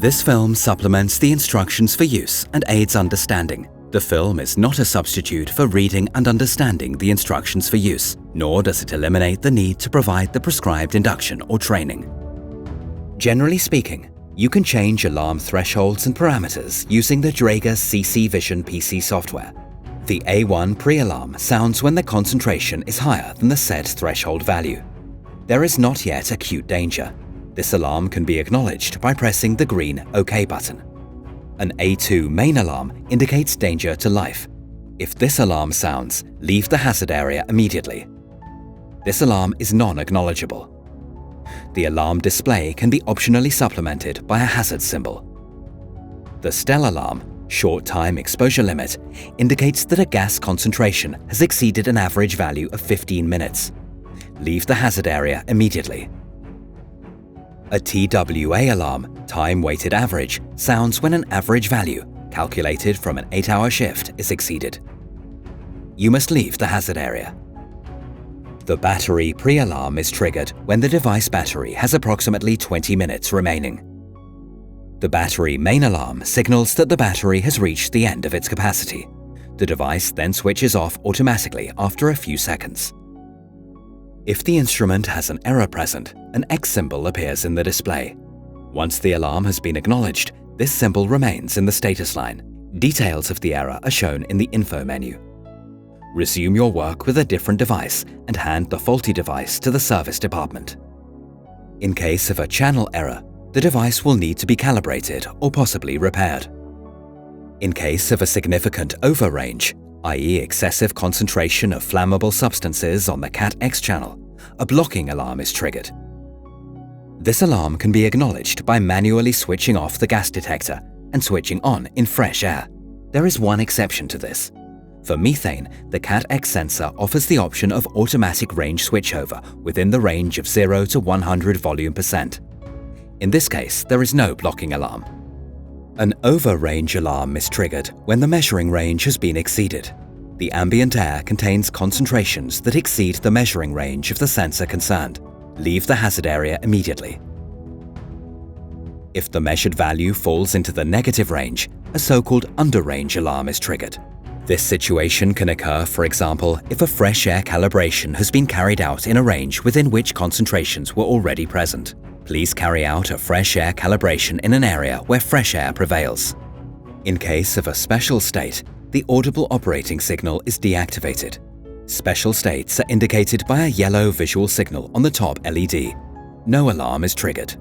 This film supplements the instructions for use and aids understanding. The film is not a substitute for reading and understanding the instructions for use, nor does it eliminate the need to provide the prescribed induction or training. Generally speaking, you can change alarm thresholds and parameters using the Dräger CC Vision PC software. The A1 pre-alarm sounds when the concentration is higher than the set threshold value. There is not yet acute danger. This alarm can be acknowledged by pressing the green OK button. An A2 main alarm indicates danger to life. If this alarm sounds, leave the hazard area immediately. This alarm is non-acknowledgeable. The alarm display can be optionally supplemented by a hazard symbol. The STEL alarm, short time exposure limit, indicates that a gas concentration has exceeded an average value of 15 minutes. Leave the hazard area immediately. A TWA alarm, time-weighted average, sounds when an average value, calculated from an 8-hour shift, is exceeded. You must leave the hazard area. The battery pre-alarm is triggered when the device battery has approximately 20 minutes remaining. The battery main alarm signals that the battery has reached the end of its capacity. The device then switches off automatically after a few seconds. If the instrument has an error present, an X symbol appears in the display. Once the alarm has been acknowledged, this symbol remains in the status line. Details of the error are shown in the info menu. Resume your work with a different device and hand the faulty device to the service department. In case of a channel error, the device will need to be calibrated or possibly repaired. In case of a significant overrange, i.e. excessive concentration of flammable substances on the Cat-X channel, a blocking alarm is triggered. This alarm can be acknowledged by manually switching off the gas detector and switching on in fresh air. There is one exception to this. For methane, the Cat-X sensor offers the option of automatic range switchover within the range of 0 to 100 volume%. In this case, there is no blocking alarm. An over-range alarm is triggered when the measuring range has been exceeded. The ambient air contains concentrations that exceed the measuring range of the sensor concerned. Leave the hazard area immediately. If the measured value falls into the negative range, a so-called under-range alarm is triggered. This situation can occur, for example, if a fresh air calibration has been carried out in a range within which concentrations were already present. Please carry out a fresh air calibration in an area where fresh air prevails. In case of a special state, the audible operating signal is deactivated. Special states are indicated by a yellow visual signal on the top LED. No alarm is triggered.